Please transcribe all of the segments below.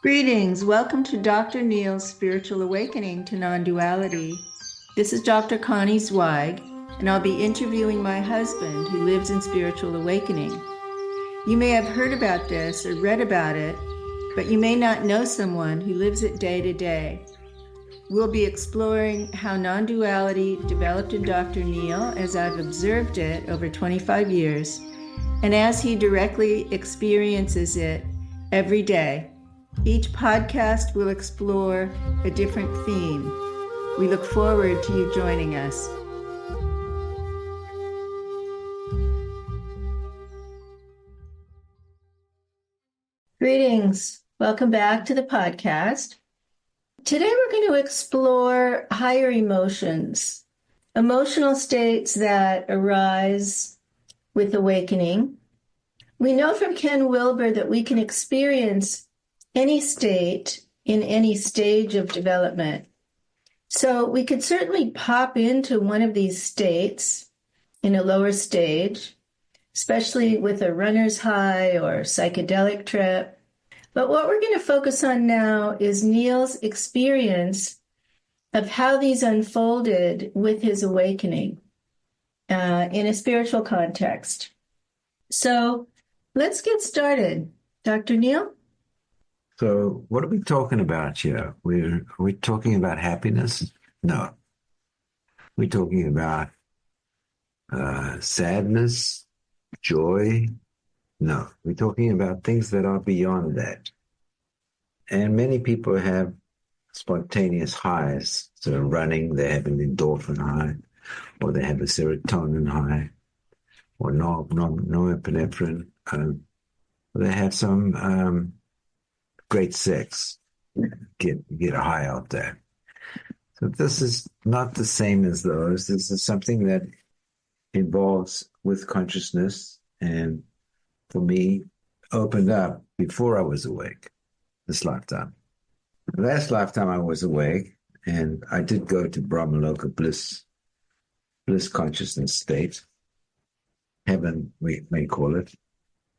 Greetings. Welcome to Dr. Neil's Spiritual Awakening to Non-Duality. This is Dr. Connie Zweig, and I'll be interviewing my husband who lives in spiritual awakening. You may have heard about this or read about it, but you may not know someone who lives it day to day. We'll be exploring how non-duality developed in Dr. Neil as I've observed it over 25 years, and as he directly experiences it every day. Each podcast will explore a different theme. We look forward to you joining us. Greetings. Welcome back to the podcast. Today we're going to explore higher emotions, emotional states that arise with awakening. We know from Ken Wilber that we can experience any state in any stage of development. So we could certainly pop into one of these states in a lower stage, especially with a runner's high or psychedelic trip. But what we're going to focus on now is Neil's experience of how these unfolded with his awakening in a spiritual context. So let's get started. Dr. Neil? So what are we talking about here? Are we talking about happiness? No. We're talking about sadness, joy? No. We're talking about things that are beyond that. And many people have spontaneous highs. So running, they have an endorphin high, or they have a serotonin high, or norepinephrine. They have some great sex, get a high out there. So this is not the same as those. This is something that involves with consciousness, and for me, opened up before I was awake, this lifetime. The last lifetime I was awake, and I did go to Brahmaloka bliss consciousness state, heaven we may call it.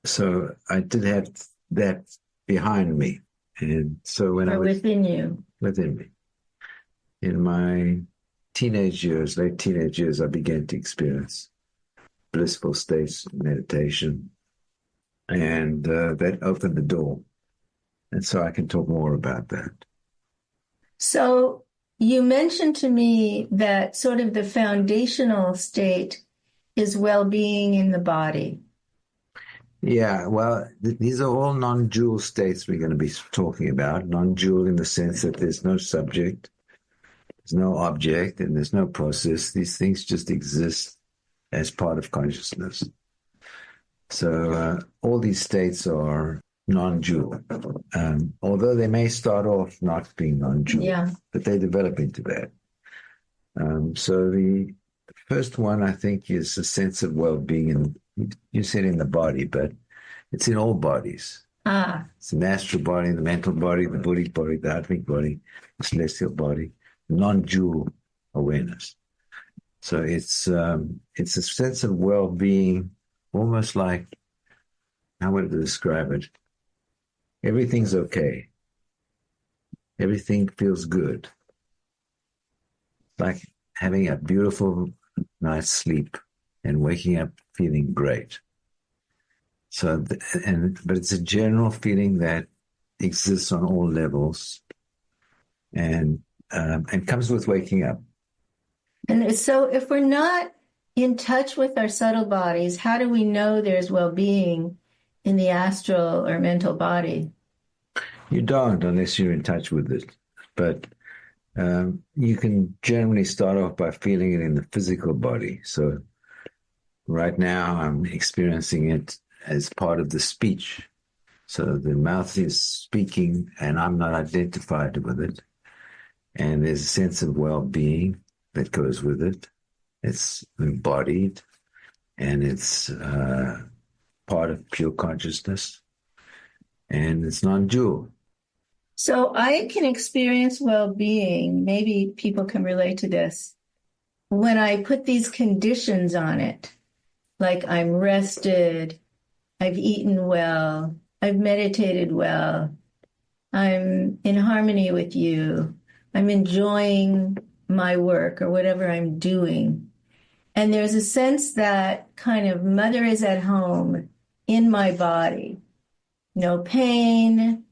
So I did have that behind me. And so when I was within you. Within me. In my late teenage years, I began to experience blissful states of meditation. And that opened the door. And so I can talk more about that. So you mentioned to me that sort of the foundational state is well-being in the body. Yeah, well, these are all non-dual states we're going to be talking about. Non-dual in the sense that there's no subject, there's no object, and there's no process. These things just exist as part of consciousness. So all these states are non-dual, although they may start off not being non-dual, but they develop into that. So the first one, I think, is a sense of well-being, and you said in the body, but it's in all bodies. It's the astral body, the mental body, the Buddhic body, the atmic body, the celestial body, non-dual awareness. So it's a sense of well-being, almost like, how would I describe it? Everything's okay. Everything feels good. Like having a beautiful night's sleep and waking up feeling great. So, but it's a general feeling that exists on all levels, and comes with waking up. And so, if we're not in touch with our subtle bodies, how do we know there's well-being in the astral or mental body? You don't, unless you're in touch with it. But you can generally start off by feeling it in the physical body. So right now I'm experiencing it as part of the speech. So the mouth is speaking and I'm not identified with it. And there's a sense of well-being that goes with it. It's embodied and it's part of pure consciousness. And it's non-dual. So I can experience well-being, maybe people can relate to this, when I put these conditions on it, like I'm rested, I've eaten well, I've meditated well, I'm in harmony with you. I'm enjoying my work or whatever I'm doing. And there's a sense that kind of mother is at home in my body. No pain,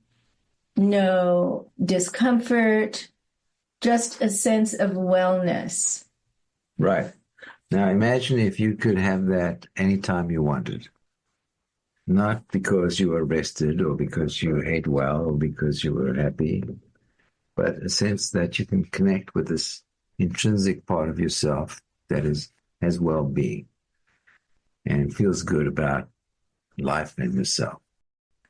no discomfort, just a sense of wellness. Right. Now imagine if you could have that anytime you wanted. Not because you were rested or because you ate well or because you were happy, but a sense that you can connect with this intrinsic part of yourself that has well-being and feels good about life and yourself.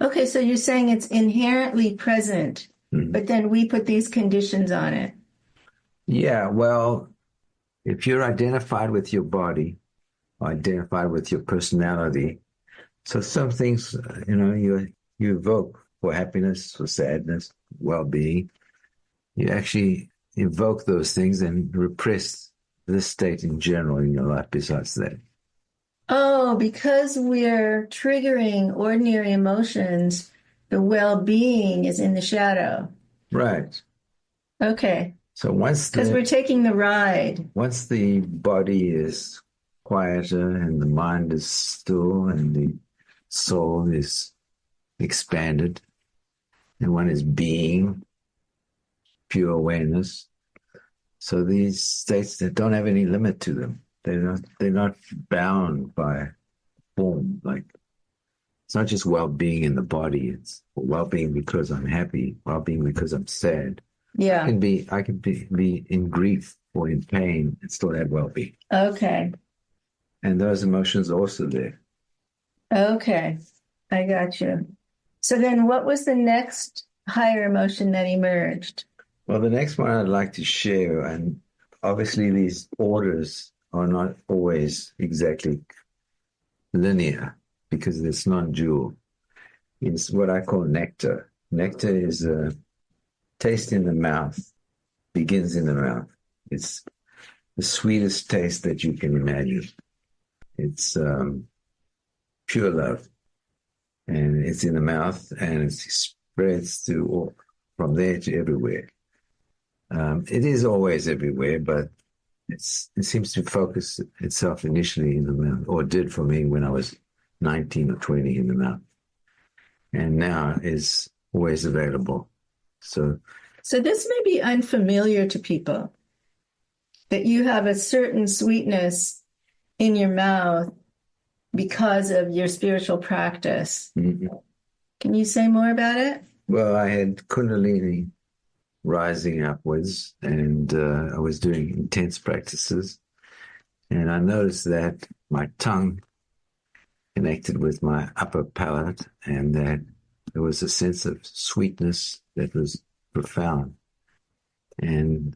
Okay, so you're saying it's inherently present, but then we put these conditions on it. Yeah, well, if you're identified with your body, or identified with your personality, so some things, you evoke for happiness, for sadness, well-being. You actually evoke those things and repress this state in general in your life besides that. Oh, because we're triggering ordinary emotions, the well-being is in the shadow. Right. Okay. So because we're taking the ride. Once the body is quieter and the mind is still and the soul is expanded and one is being, pure awareness. So these states that don't have any limit to them. They're not bound by form. Like it's not just well-being in the body. It's well-being because I'm happy, well-being because I'm sad. Yeah. I can be in grief or in pain and still have well-being. Okay. And those emotions are also there. Okay. I got you. So then what was the next higher emotion that emerged? Well, the next one I'd like to share, and obviously these orders are not always exactly linear because it's non-dual. It's what I call nectar. Nectar is a taste in the mouth, begins in the mouth. It's the sweetest taste that you can imagine. It's pure love. And it's in the mouth and it spreads from there to everywhere. It is always everywhere, but it seems to focus itself initially in the mouth, or did for me when I was 19 or 20 in the mouth. And now is always available. So this may be unfamiliar to people, that you have a certain sweetness in your mouth because of your spiritual practice. Mm-hmm. Can you say more about it? Well, I had Kundalini rising upwards, and I was doing intense practices. And I noticed that my tongue connected with my upper palate, and that there was a sense of sweetness that was profound and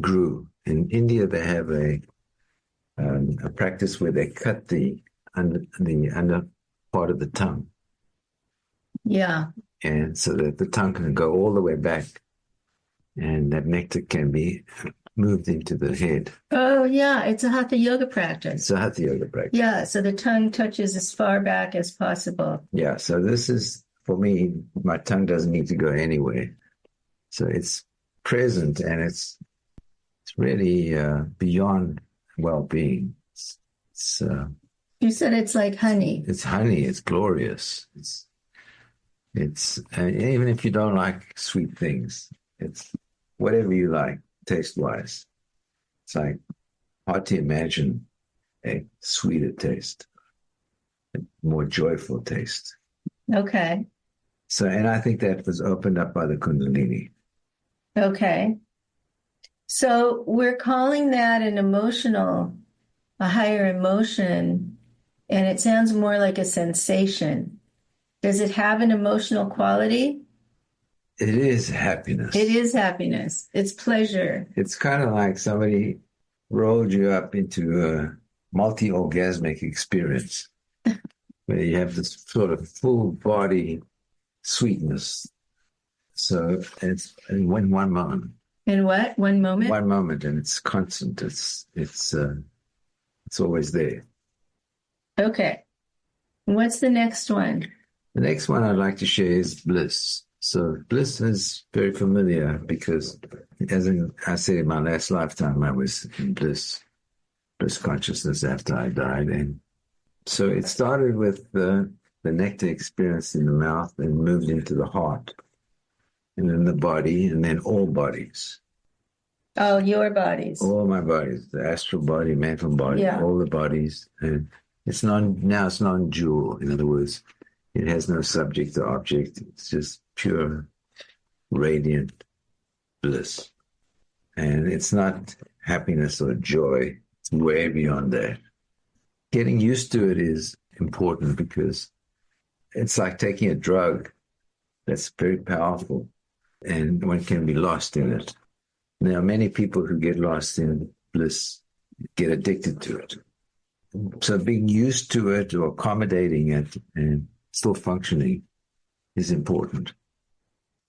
grew. In India, they have a practice where they cut the under part of the tongue. Yeah. And so that the tongue can go all the way back, and that nectar can be moved into the head. Oh, yeah. It's a hatha yoga practice. It's a hatha yoga practice. Yeah. So the tongue touches as far back as possible. Yeah. So this is, for me, my tongue doesn't need to go anywhere. So it's present, and it's really beyond well-being. You said it's like honey. It's honey. It's glorious. It's even if you don't like sweet things, it's whatever you like taste-wise. It's like hard to imagine a sweeter taste, a more joyful taste. Okay. So, and I think that was opened up by the Kundalini. Okay. So we're calling that a higher emotion, and it sounds more like a sensation. Does it have an emotional quality? It is happiness. It is happiness. It's pleasure. It's kind of like somebody rolled you up into a multi-orgasmic experience where you have this sort of full body sweetness. So it's in one moment. In what? One moment? One moment, and it's constant. It's always there. Okay. What's the next one? The next one I'd like to share is bliss. So bliss is very familiar because, I said, in my last lifetime, I was in bliss consciousness after I died. And so it started with the nectar experience in the mouth and moved into the heart and then the body and then all bodies. Oh, your bodies. All my bodies, the astral body, mental body, Yeah. all the bodies. And now it's non-dual. In other words, it has no subject or object. It's just pure, radiant bliss. And it's not happiness or joy. It's way beyond that. Getting used to it is important because it's like taking a drug that's very powerful and one can be lost in it. There are many people who get lost in bliss, get addicted to it. So being used to it or accommodating it and still functioning is important.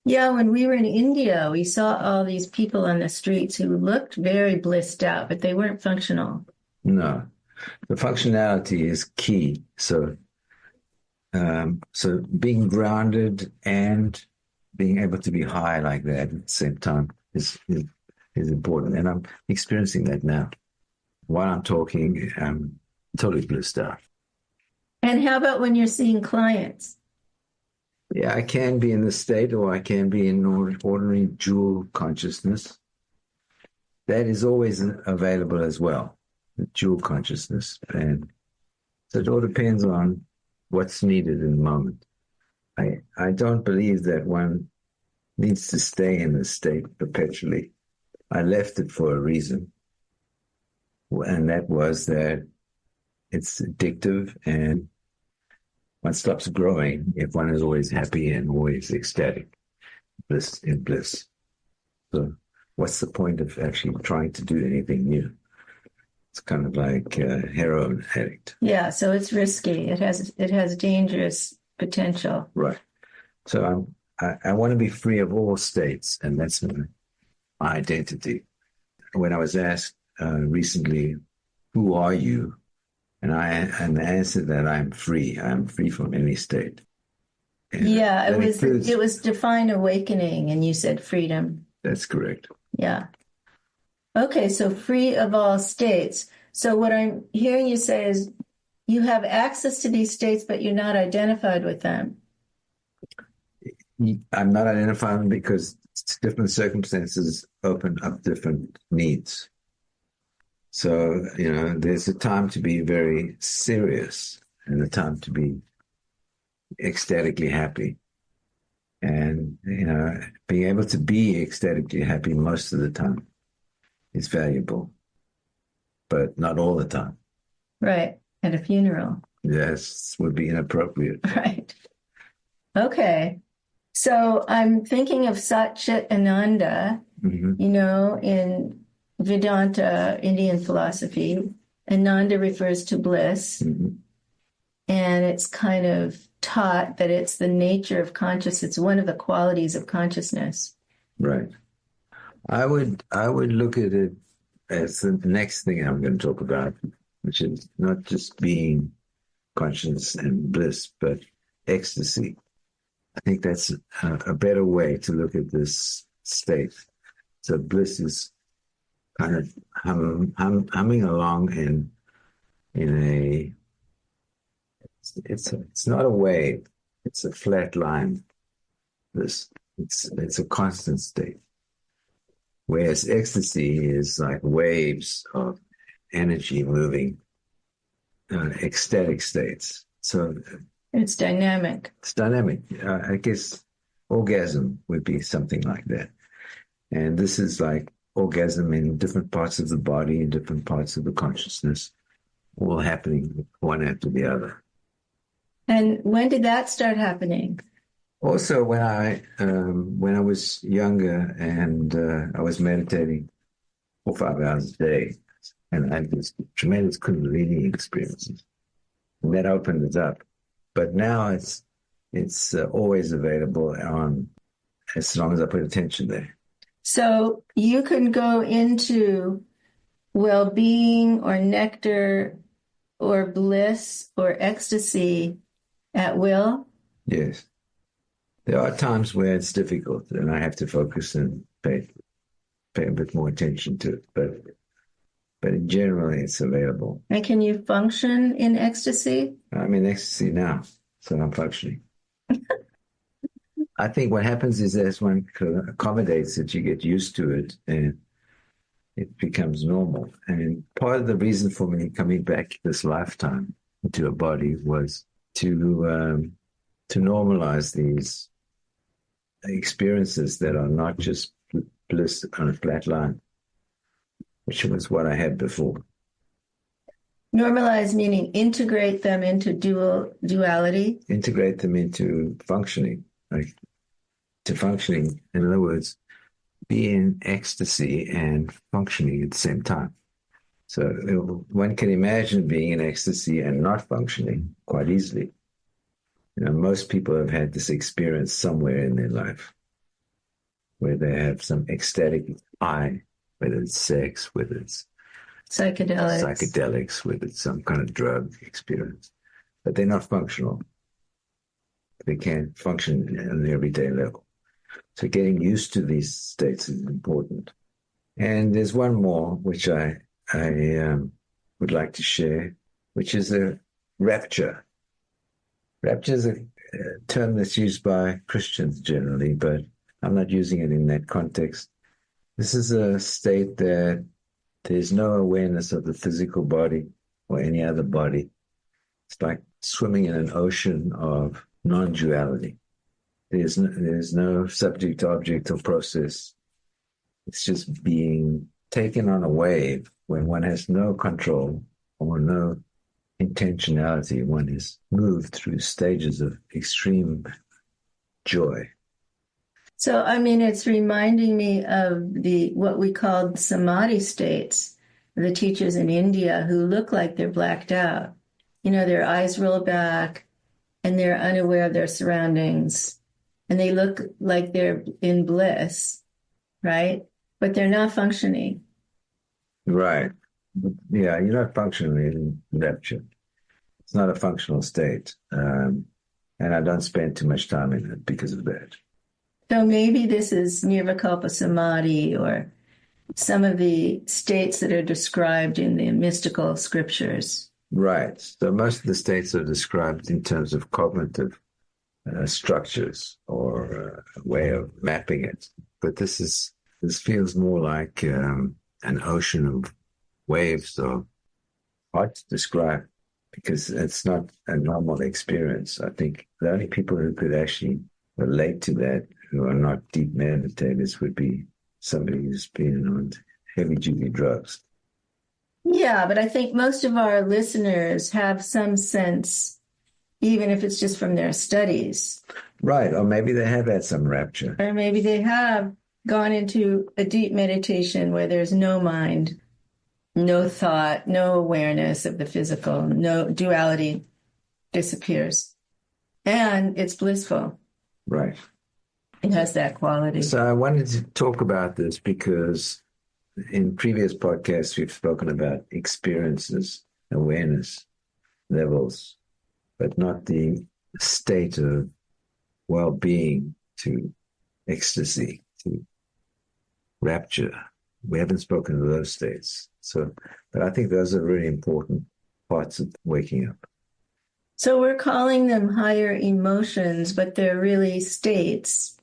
Yeah, when we were in India, we saw all these people on the streets who looked very blissed out, but they weren't functional. No, the functionality is key. So being grounded and being able to be high like that at the same time is important. And I'm experiencing that now. While I'm talking, I'm totally blissed out. And how about when you're seeing clients? Yeah, I can be in this state or I can be in ordinary dual consciousness. That is always available as well, the dual consciousness. And so it all depends on what's needed in the moment. I don't believe that one needs to stay in this state perpetually. I left it for a reason. And that was that it's addictive and one stops growing if one is always happy and always ecstatic, bliss in bliss. So what's the point of actually trying to do anything new? It's kind of like a heroin addict. Yeah, so it's risky. It has dangerous potential. Right. So I want to be free of all states, and that's my identity. When I was asked recently, who are you? And the answer that I'm free. I'm free from any state. And yeah, it was define awakening, and you said freedom. That's correct. Yeah. Okay, so free of all states. So what I'm hearing you say is you have access to these states, but you're not identified with them. I'm not identifying because different circumstances open up different needs. So, there's a time to be very serious and a time to be ecstatically happy. And, being able to be ecstatically happy most of the time is valuable, but not all the time. Right. At a funeral. Yes, would be inappropriate. Right. Okay. So I'm thinking of Satchit Ananda, in Vedanta, Indian philosophy. Ananda refers to bliss. Mm-hmm. And it's kind of taught that it's the nature of consciousness. It's one of the qualities of consciousness. Right. I would look at it as the next thing I'm going to talk about, which is not just being conscious and bliss, but ecstasy. I think that's a better way to look at this state. So bliss is kind of humming along in a. It's not a wave. It's a flat line. It's a constant state. Whereas ecstasy is like waves of energy moving, ecstatic states. So it's dynamic. It's dynamic. I guess orgasm would be something like that. And this is like orgasm in different parts of the body, in different parts of the consciousness, all happening one after the other. And when did that start happening? Also, when I was younger and I was meditating 4 or 5 hours a day, and I had these tremendous Kundalini experiences, and that opened it up. But now it's always available as long as I put attention there. So you can go into well-being or nectar or bliss or ecstasy at will? Yes. There are times where it's difficult and I have to focus and pay a bit more attention to it, but in general, it's available. And can you function in ecstasy? I'm in ecstasy now, so I'm functioning. I think what happens is as one accommodates it, you get used to it and it becomes normal. And part of the reason for me coming back this lifetime into a body was to normalize these experiences that are not just bliss on a flat line, which was what I had before. Normalize meaning integrate them into duality? Integrate them into functioning, like to functioning. In other words, be in ecstasy and functioning at the same time. So one can imagine being in ecstasy and not functioning quite easily. You know, most people have had this experience somewhere in their life where they have some ecstatic high, whether it's sex, whether it's psychedelics, whether it's some kind of drug experience, but they're not functional. They can't function on an everyday level. So getting used to these states is important. And there's one more, which I would like to share, which is a rapture. Rapture is a term that's used by Christians generally, but I'm not using it in that context. This is a state that there's no awareness of the physical body or any other body. It's like swimming in an ocean of non-duality. There's no subject, object, or process. It's just being taken on a wave when one has no control or no intentionality. One is moved through stages of extreme joy. So, I mean, it's reminding me of what we call samadhi states, the teachers in India who look like they're blacked out. You know, their eyes roll back and they're unaware of their surroundings and they look like they're in bliss, right? But they're not functioning. Right. Yeah, you're not functioning in rapture. It's not a functional state. And I don't spend too much time in it because of that. So maybe this is nirvikalpa samadhi or some of the states that are described in the mystical scriptures. Right. So most of the states are described in terms of cognitive structures or a way of mapping it. But this feels more like an ocean of waves, so hard to describe because it's not a normal experience. I think the only people who could actually relate to that who are not deep meditators would be somebody who's been on heavy-duty drugs. Yeah, but I think most of our listeners have some sense, even if it's just from their studies. Right, or maybe they have had some rapture. Or maybe they have gone into a deep meditation where there's no mind, no thought, no awareness of the physical, no duality disappears. And it's blissful. Right. It has that quality. So I wanted to talk about this because in previous podcasts, we've spoken about experiences, awareness levels, but not the state of well-being to ecstasy, to rapture. We haven't spoken of those states. But I think those are really important parts of waking up. So we're calling them higher emotions, but they're really states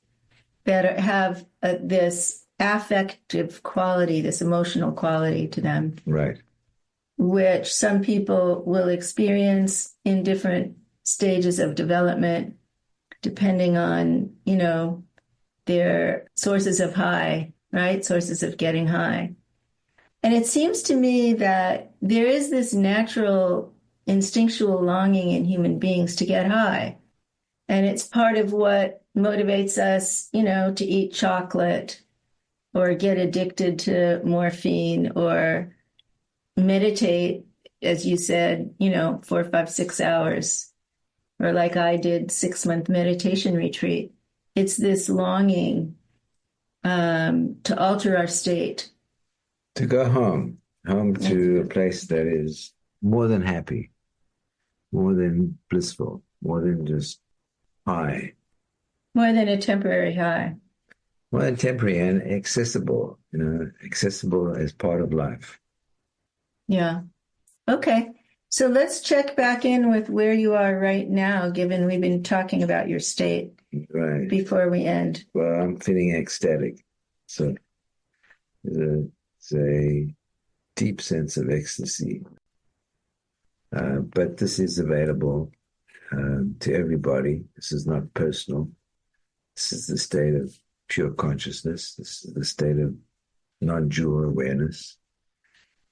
that have this affective quality, this emotional quality to them. Right. Which some people will experience in different stages of development, depending on, their sources of high, right? Sources of getting high. And it seems to me that there is this natural instinctual longing in human beings to get high. And it's part of what motivates us, to eat chocolate or get addicted to morphine or meditate, as you said, 4, 5, 6 hours, or like I did 6-month meditation retreat. It's this longing to alter our state. To go home to a place that is more than happy, more than blissful, more than just high. More than a temporary high. Well, temporary and accessible, accessible as part of life. Yeah. Okay. So let's check back in with where you are right now, given we've been talking about your state Right. before we end. Well, I'm feeling ecstatic. So it's a deep sense of ecstasy. But this is available to everybody. This is not personal. This is the state of pure consciousness. This is the state of non-dual awareness.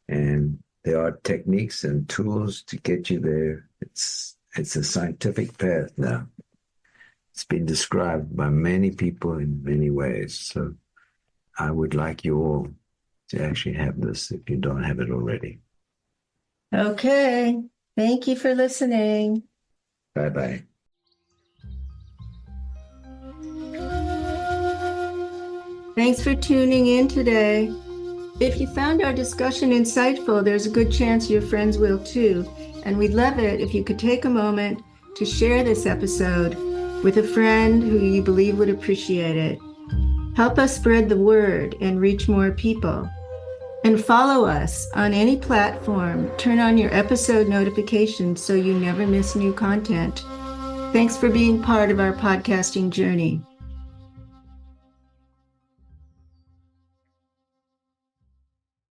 And there are techniques and tools to get you there. It's a scientific path now. It's been described by many people in many ways. So I would like you all to actually have this if you don't have it already. Okay. Thank you for listening. Bye-bye. Thanks for tuning in today. If you found our discussion insightful, there's a good chance your friends will too. And we'd love it if you could take a moment to share this episode with a friend who you believe would appreciate it. Help us spread the word and reach more people. And follow us on any platform. Turn on your episode notifications so you never miss new content. Thanks for being part of our podcasting journey.